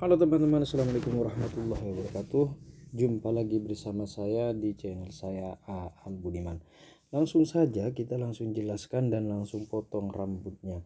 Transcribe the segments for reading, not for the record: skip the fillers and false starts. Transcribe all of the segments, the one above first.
Halo teman-teman, assalamualaikum warahmatullahi wabarakatuh. Jumpa lagi bersama saya di channel saya Aan Budiman. Langsung saja kita langsung jelaskan dan langsung potong rambutnya.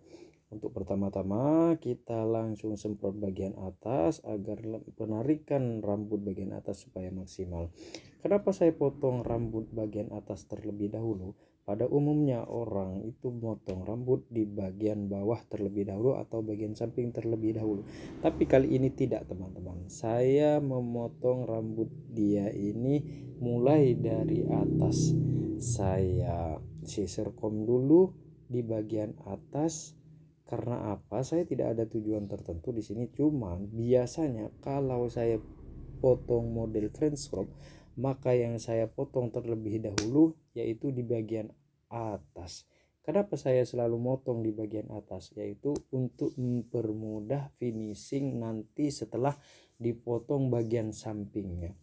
Untuk pertama-tama kita langsung semprot bagian atas agar penarikan rambut bagian atas supaya maksimal. Kenapa saya potong rambut bagian atas terlebih dahulu? Pada umumnya orang itu memotong rambut di bagian bawah terlebih dahulu atau bagian samping terlebih dahulu. Tapi kali ini tidak teman-teman. Saya memotong rambut dia ini mulai dari atas. Saya scissor comb dulu di bagian atas. Karena apa? Saya tidak ada tujuan tertentu di sini. Cuman biasanya kalau saya potong model French crop, maka yang saya potong terlebih dahulu yaitu di bagian atas. Kenapa saya selalu motong di bagian atas? Yaitu untuk mempermudah finishing nanti setelah dipotong bagian sampingnya.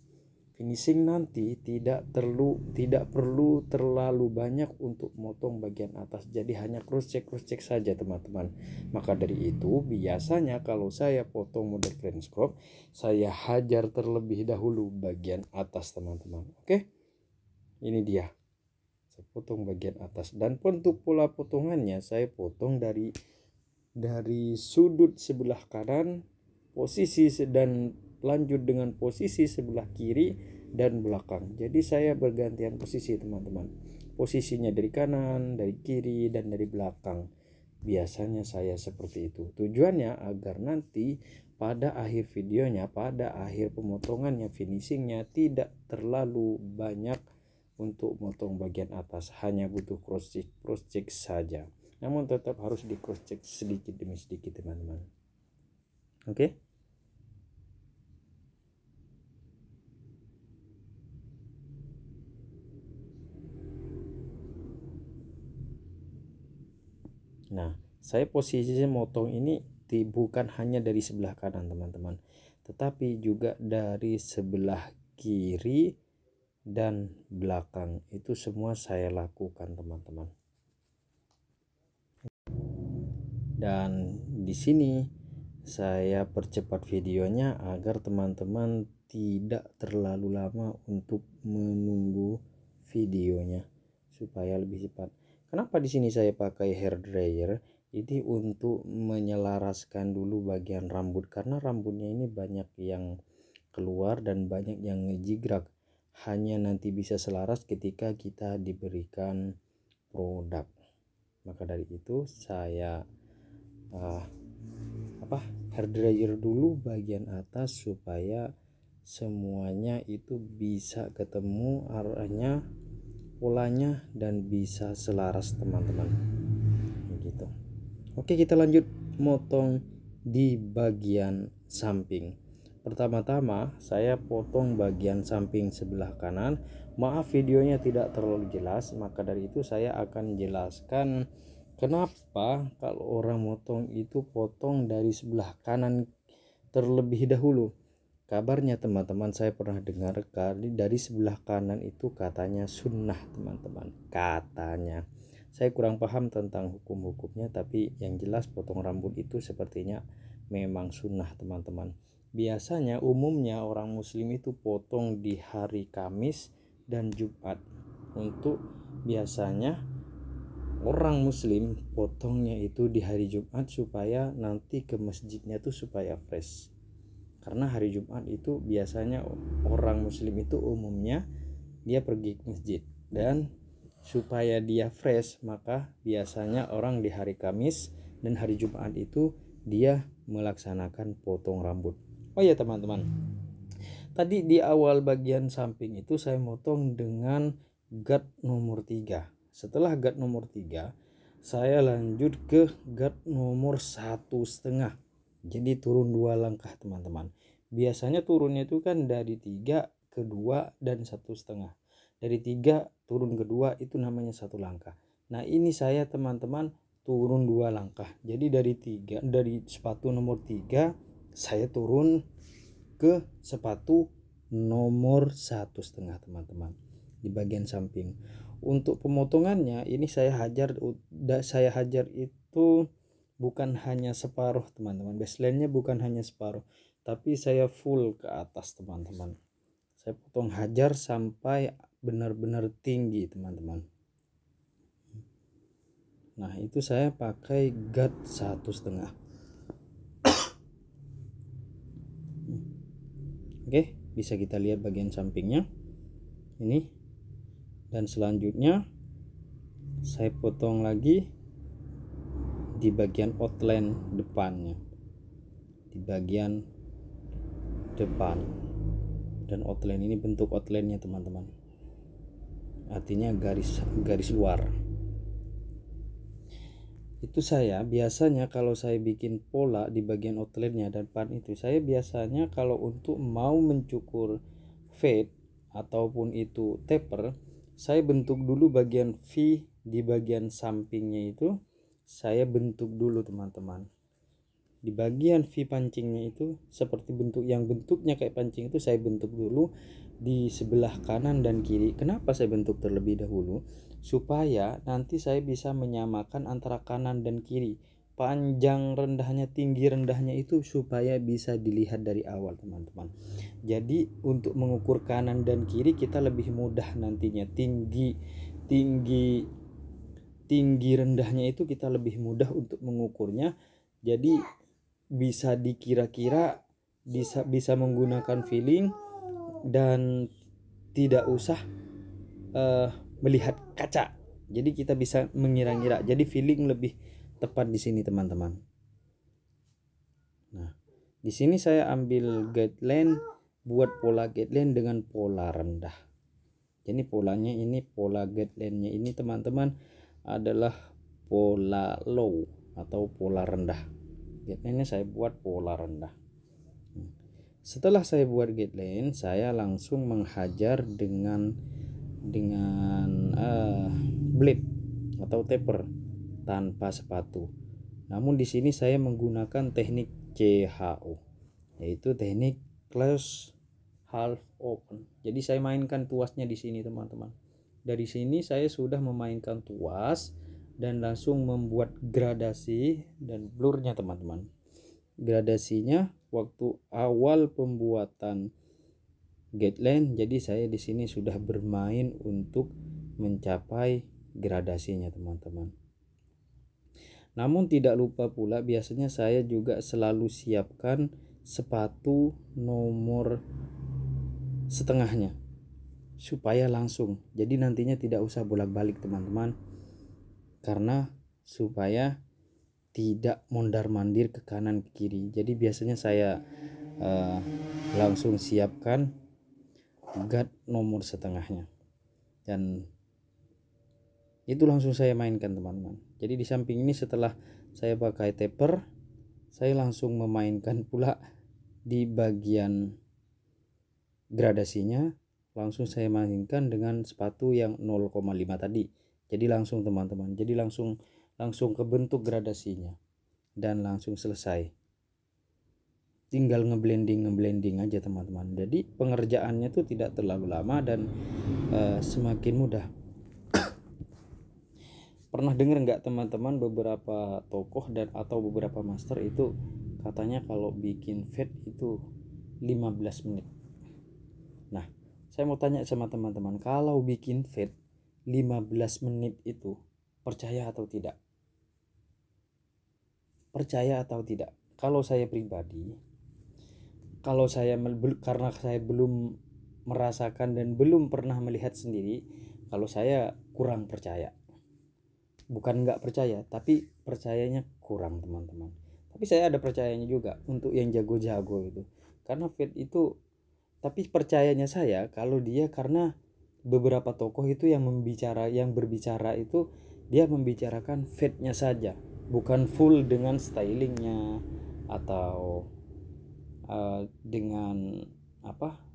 Finishing nanti tidak perlu terlalu banyak untuk motong bagian atas, jadi hanya cross check saja teman-teman. Maka dari itu biasanya kalau saya potong model French crop, saya hajar terlebih dahulu bagian atas teman-teman. Oke, ini dia saya potong bagian atas. Dan untuk pola potongannya saya potong dari sudut sebelah kanan posisi dan lanjut dengan posisi sebelah kiri dan belakang. Jadi saya bergantian posisi teman-teman. Posisinya dari kanan, dari kiri, dan dari belakang. Biasanya saya seperti itu. Tujuannya agar nanti pada akhir videonya, pada akhir pemotongannya, finishingnya tidak terlalu banyak untuk motong bagian atas. Hanya butuh cross check saja. Namun tetap harus di cross check sedikit demi sedikit teman-teman. Oke. Nah, saya posisi motong ini bukan hanya dari sebelah kanan teman-teman, tetapi juga dari sebelah kiri dan belakang. Itu semua saya lakukan teman-teman. Dan di sini saya percepat videonya agar teman-teman tidak terlalu lama untuk menunggu videonya supaya lebih cepat. Kenapa di sini saya pakai hair dryer? Ini untuk menyelaraskan dulu bagian rambut, karena rambutnya ini banyak yang keluar dan banyak yang ngejigrak. Hanya nanti bisa selaras ketika kita diberikan produk. Maka dari itu saya hair dryer dulu bagian atas supaya semuanya itu bisa ketemu arahnya, polanya, dan bisa selaras teman-teman. Begitu. Oke, kita lanjut motong di bagian samping. Pertama-tama saya potong bagian samping sebelah kanan. Maaf videonya tidak terlalu jelas, maka dari itu saya akan jelaskan kenapa kalau orang motong itu potong dari sebelah kanan terlebih dahulu. Kabarnya teman-teman, saya pernah dengar dari sebelah kanan itu katanya sunnah teman-teman. Katanya. Saya kurang paham tentang hukum-hukumnya, tapi yang jelas potong rambut itu sepertinya memang sunnah teman-teman. Biasanya umumnya orang muslim itu potong di hari Kamis dan Jumat. Untuk biasanya orang muslim potongnya itu di hari Jumat supaya nanti ke masjidnya tuh supaya fresh. Karena hari Jumat itu biasanya orang muslim itu umumnya dia pergi ke masjid, dan supaya dia fresh maka biasanya orang di hari Kamis dan hari Jumat itu dia melaksanakan potong rambut. Oh ya teman-teman, tadi di awal bagian samping itu saya motong dengan guard nomor 3. Setelah guard nomor 3 saya lanjut ke guard nomor 1,5. Jadi turun 2 langkah teman-teman. Biasanya turunnya itu kan dari 3 ke 2 dan 1,5. Dari 3 turun ke 2 itu namanya 1 langkah. Nah ini saya teman-teman turun 2 langkah. Jadi dari sepatu nomor 3 saya turun ke sepatu nomor 1,5 teman-teman di bagian samping. Untuk pemotongannya ini saya hajar itu bukan hanya separuh teman-teman, baseline-nya bukan hanya separuh, tapi saya full ke atas teman-teman. Saya potong hajar sampai benar-benar tinggi teman-teman. Nah itu saya pakai guard 1,5. Oke, bisa kita lihat bagian sampingnya ini. Dan selanjutnya saya potong lagi di bagian outline depannya, di bagian depan. Dan outline ini bentuk outline-nya teman-teman, artinya garis luar. Itu saya biasanya kalau saya bikin pola di bagian outline-nya dan depan itu, saya biasanya kalau untuk mau mencukur fade ataupun itu taper, saya bentuk dulu bagian V di bagian sampingnya itu, saya bentuk dulu teman-teman. Di bagian V pancingnya itu seperti bentuknya kayak pancing itu saya bentuk dulu di sebelah kanan dan kiri. Kenapa saya bentuk terlebih dahulu? Supaya nanti saya bisa menyamakan antara kanan dan kiri, panjang rendahnya, tinggi rendahnya itu supaya bisa dilihat dari awal teman-teman. Jadi untuk mengukur kanan dan kiri kita lebih mudah nantinya. Tinggi rendahnya itu kita lebih mudah untuk mengukurnya. Jadi bisa dikira-kira, bisa menggunakan feeling dan tidak usah melihat kaca. Jadi kita bisa mengira-ngira. Jadi feeling lebih tepat di sini teman-teman. Nah, di sini saya ambil guideline, buat pola guideline dengan pola rendah. Jadi polanya ini, pola guideline-nya ini teman-teman adalah pola low atau pola rendah. Guideline-nya saya buat pola rendah. Setelah saya buat guideline, saya langsung menghajar dengan blade atau taper tanpa sepatu. Namun di sini saya menggunakan teknik CHO, yaitu teknik close half open. Jadi saya mainkan tuasnya di sini teman-teman. Dari sini saya sudah memainkan tuas dan langsung membuat gradasi dan blurnya teman-teman. Gradasinya waktu awal pembuatan guideline, jadi saya di sini sudah bermain untuk mencapai gradasinya teman-teman. Namun tidak lupa pula, biasanya saya juga selalu siapkan sepatu nomor setengahnya supaya langsung, jadi nantinya tidak usah bolak-balik teman-teman, karena supaya tidak mondar-mandir ke kanan ke kiri. Jadi biasanya saya langsung siapkan guard nomor setengahnya dan itu langsung saya mainkan teman-teman. Jadi di samping ini setelah saya pakai taper, saya langsung memainkan pula di bagian gradasinya, langsung saya mainkan dengan sepatu yang 0,5 tadi. Jadi langsung teman-teman, jadi langsung ke bentuk gradasinya dan langsung selesai. Tinggal ngeblending aja teman-teman. Jadi pengerjaannya tuh tidak terlalu lama dan semakin mudah. Pernah dengar nggak teman-teman, beberapa tokoh dan atau beberapa master itu katanya kalau bikin fade itu 15 menit. Nah, saya mau tanya sama teman-teman, kalau bikin fade 15 menit itu percaya atau tidak? Percaya atau tidak? Kalau saya pribadi, karena saya belum merasakan dan belum pernah melihat sendiri, kalau saya kurang percaya. Bukan nggak percaya, tapi percayanya kurang teman-teman. Tapi saya ada percayanya juga untuk yang jago-jago itu, karena fade itu. Tapi percayanya saya kalau dia, karena beberapa tokoh itu yang berbicara itu dia membicarakan fade-nya saja, bukan full dengan stylingnya atau dengan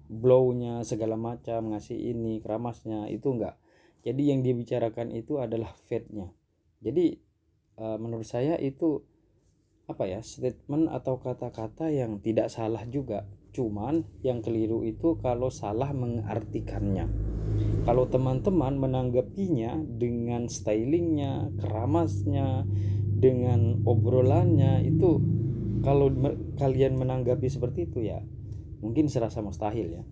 blow-nya segala macam, ngasih ini keramasnya, itu enggak. Jadi yang dia bicarakan itu adalah fade-nya. Jadi menurut saya itu statement atau kata-kata yang tidak salah juga. Cuman yang keliru itu kalau salah mengartikannya. Kalau teman-teman menanggapinya dengan stylingnya, keramasnya, dengan obrolannya itu, kalau kalian menanggapi seperti itu ya mungkin serasa mustahil ya.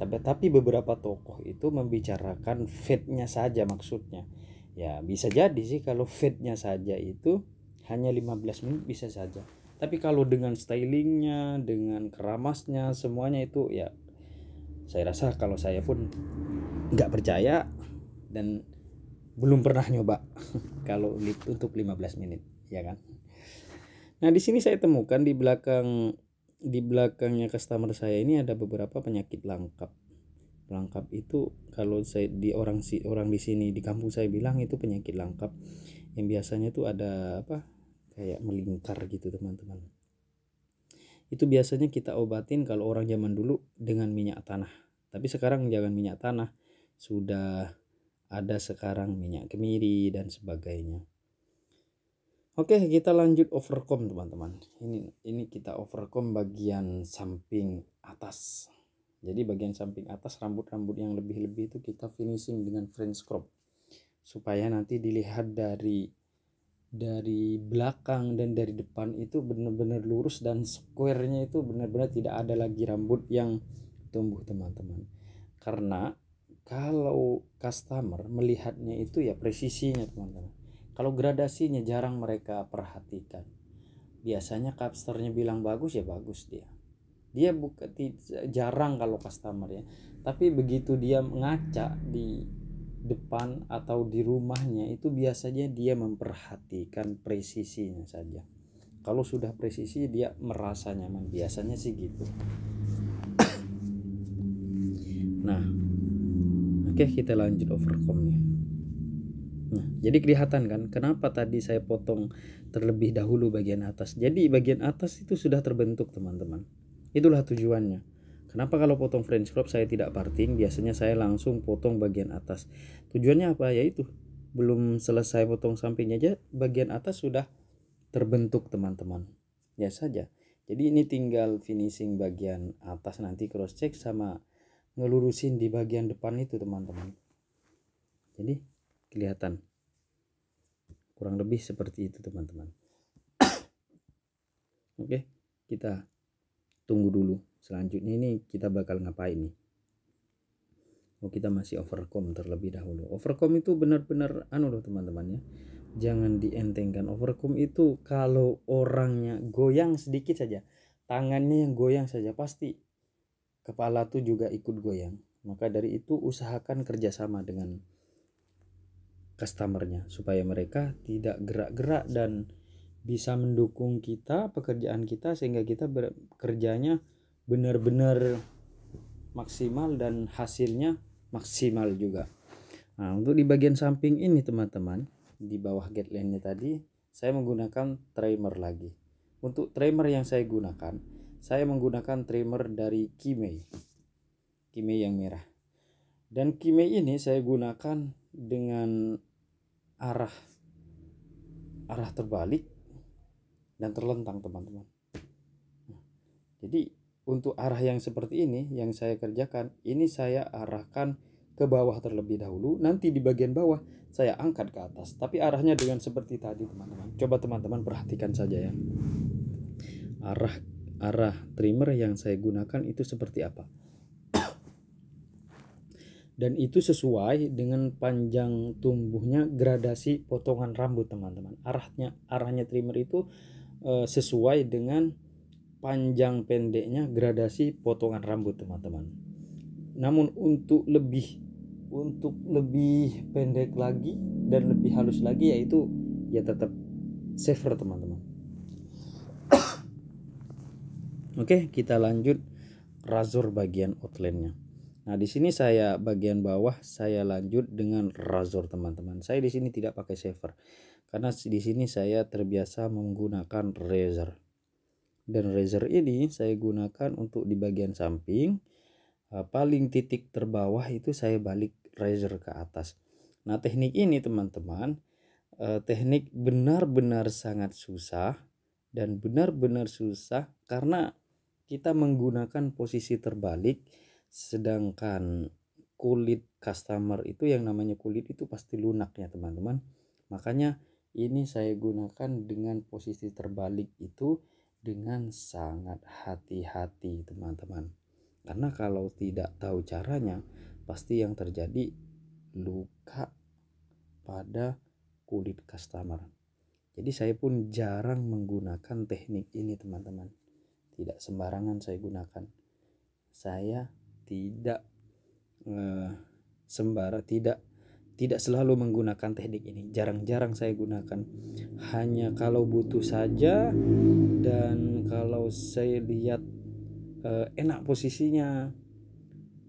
Tapi beberapa tokoh itu membicarakan fate-nya saja maksudnya. Ya bisa jadi sih kalau fate-nya saja itu hanya 15 menit bisa saja. Tapi kalau dengan stylingnya, dengan keramasnya, semuanya itu ya saya rasa kalau saya pun nggak percaya dan belum pernah nyoba kalau untuk 15 menit, ya kan. Nah, di sini saya temukan di belakangnya customer saya ini ada beberapa penyakit langkap. Langkap itu kalau saya di orang di sini di kampung saya bilang itu penyakit langkap yang biasanya tuh ada apa? Kayak melingkar gitu, teman-teman. Itu biasanya kita obatin kalau orang zaman dulu dengan minyak tanah. Tapi sekarang jangan minyak tanah. Sudah ada sekarang minyak kemiri dan sebagainya. Oke, kita lanjut overcome, teman-teman. Ini kita overcome bagian samping atas. Jadi bagian samping atas rambut-rambut yang lebih-lebih itu kita finishing dengan French crop. Supaya nanti dilihat dari belakang dan dari depan itu benar-benar lurus dan square-nya itu benar-benar tidak ada lagi rambut yang tumbuh, teman-teman. Karena kalau customer melihatnya itu ya presisinya, teman-teman. Kalau gradasinya jarang mereka perhatikan. Biasanya customernya bilang bagus ya bagus dia jarang kalau customer ya. Tapi begitu dia ngaca di depan atau di rumahnya itu biasanya dia memperhatikan presisinya saja. Kalau sudah presisi dia merasa nyaman, biasanya sih gitu. Nah, oke, kita lanjut overcome nih. Nah, jadi kelihatan kan kenapa tadi saya potong terlebih dahulu bagian atas. Jadi bagian atas itu sudah terbentuk, teman-teman. Itulah tujuannya. Kenapa kalau potong French crop saya tidak parting, biasanya saya langsung potong bagian atas. Tujuannya apa? Yaitu belum selesai potong sampingnya aja bagian atas sudah terbentuk, teman-teman. Ya saja. Jadi ini tinggal finishing bagian atas, nanti cross check sama ngelurusin di bagian depan itu, teman-teman. Jadi kelihatan kurang lebih seperti itu, teman-teman. Oke, kita tunggu dulu. Selanjutnya ini kita bakal ngapain nih? Kita masih overcome terlebih dahulu. Overcome itu benar-benar loh, teman-teman ya. Jangan dientengkan. Overcome itu kalau orangnya goyang sedikit saja, tangannya yang goyang saja, pasti kepala tuh juga ikut goyang. Maka dari itu usahakan kerjasama dengan customernya supaya mereka tidak gerak-gerak dan bisa mendukung kita pekerjaan kita sehingga kita bekerjanya benar-benar maksimal dan hasilnya maksimal juga. Nah, untuk di bagian samping ini, teman-teman, di bawah guideline-nya tadi saya menggunakan trimmer lagi. Untuk trimmer yang saya gunakan, saya menggunakan trimmer dari Kimei yang merah. Dan Kimei ini saya gunakan dengan arah terbalik dan terlentang, teman-teman. Jadi untuk arah yang seperti ini yang saya kerjakan, ini saya arahkan ke bawah terlebih dahulu, nanti di bagian bawah saya angkat ke atas, tapi arahnya dengan seperti tadi, teman-teman. Coba teman-teman perhatikan saja ya, arah trimmer yang saya gunakan itu seperti apa. Dan itu sesuai dengan panjang tumbuhnya gradasi potongan rambut, teman-teman. Arahnya trimmer itu sesuai dengan panjang pendeknya gradasi potongan rambut, teman-teman. Namun untuk lebih pendek lagi dan lebih halus lagi, yaitu ya tetap shaver, teman-teman. Oke, kita lanjut razor bagian outline-nya. Nah, di sini saya bagian bawah saya lanjut dengan razor, teman-teman. Saya di sini tidak pakai shaver karena di sini saya terbiasa menggunakan razor. Dan razor ini saya gunakan untuk di bagian samping, paling titik terbawah itu saya balik razor ke atas. Nah, teknik ini, teman-teman, teknik benar-benar sangat susah dan benar-benar susah karena kita menggunakan posisi terbalik, sedangkan kulit customer itu yang namanya kulit itu pasti lunak ya, teman-teman. Makanya ini saya gunakan dengan posisi terbalik itu dengan sangat hati-hati teman-teman. Karena kalau tidak tahu caranya, pasti yang terjadi luka pada kulit customer. Jadi saya pun jarang menggunakan teknik ini teman-teman. Tidak sembarangan saya gunakan. Saya tidak tidak selalu menggunakan teknik ini. Jarang-jarang saya gunakan. Hanya kalau butuh saja, dan kalau saya lihat enak posisinya,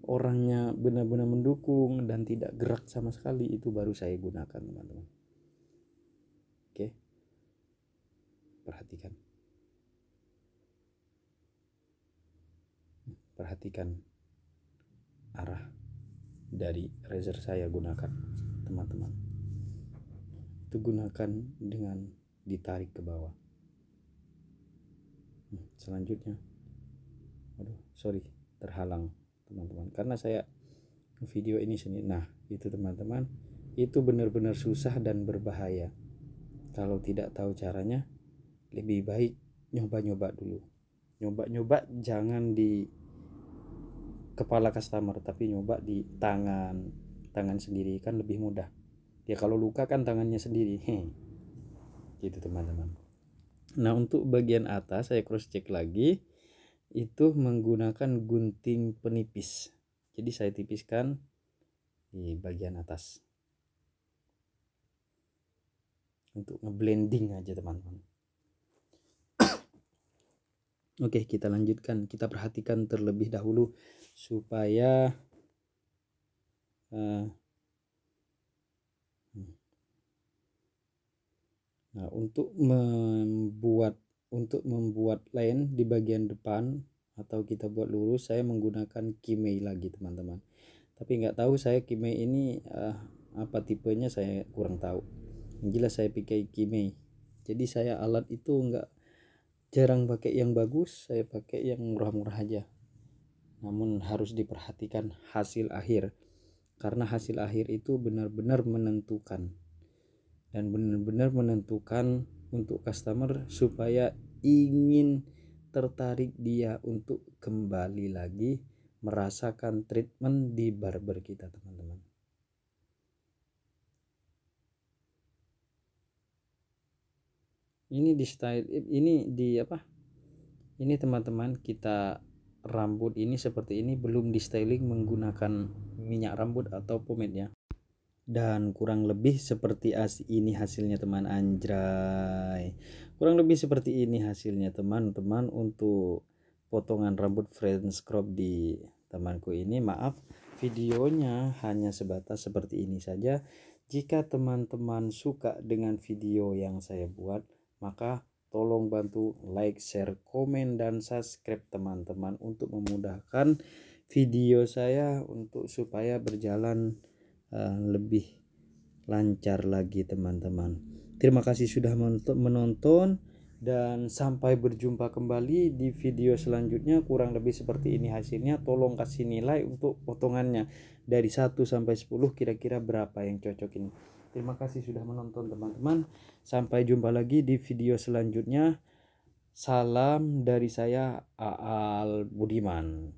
orangnya benar-benar mendukung dan tidak gerak sama sekali, itu baru saya gunakan teman-teman. Oke, perhatikan arah dari razor saya gunakan teman-teman. Itu gunakan dengan ditarik ke bawah. Selanjutnya, terhalang teman-teman karena saya video ini sendiri. Nah itu teman-teman, itu benar-benar susah dan berbahaya. Kalau tidak tahu caranya, lebih baik nyoba-nyoba dulu. Nyoba-nyoba jangan di kepala customer, tapi nyoba di tangan sendiri, kan lebih mudah. Ya kalau luka kan tangannya sendiri. Gitu teman-teman. Nah untuk bagian atas saya cross check lagi, itu menggunakan gunting penipis. Jadi saya tipiskan di bagian atas untuk ngeblending aja teman-teman. Oke, kita lanjutkan. Kita perhatikan terlebih dahulu supaya nah untuk membuat line di bagian depan atau kita buat lurus, saya menggunakan Kimei lagi teman-teman. Tapi nggak tahu saya Kimei ini apa tipenya, saya kurang tahu. Yang jelas saya pakai Kimei. Jadi saya alat itu jarang pakai yang bagus, saya pakai yang murah-murah aja. Namun harus diperhatikan hasil akhir, karena hasil akhir itu benar-benar menentukan, dan benar-benar menentukan untuk customer supaya ingin tertarik dia untuk kembali lagi merasakan treatment di barber kita teman-teman. Ini di style ini teman-teman, kita rambut ini seperti ini, belum di styling menggunakan minyak rambut atau pomade ya. Dan kurang lebih seperti ini hasilnya teman, anjay. Kurang lebih seperti ini hasilnya teman-teman untuk potongan rambut French crop di temanku ini. Maaf, videonya hanya sebatas seperti ini saja. Jika teman-teman suka dengan video yang saya buat, maka tolong bantu like, share, komen, dan subscribe teman-teman untuk memudahkan video saya untuk supaya berjalan lebih lancar lagi teman-teman. Terima kasih sudah menonton, dan sampai berjumpa kembali di video selanjutnya. Kurang lebih seperti ini hasilnya. Tolong kasih nilai untuk potongannya dari 1 sampai 10, kira-kira berapa yang cocok ini. Terima kasih sudah menonton teman-teman. Sampai jumpa lagi di video selanjutnya. Salam dari saya, Aal Budiman.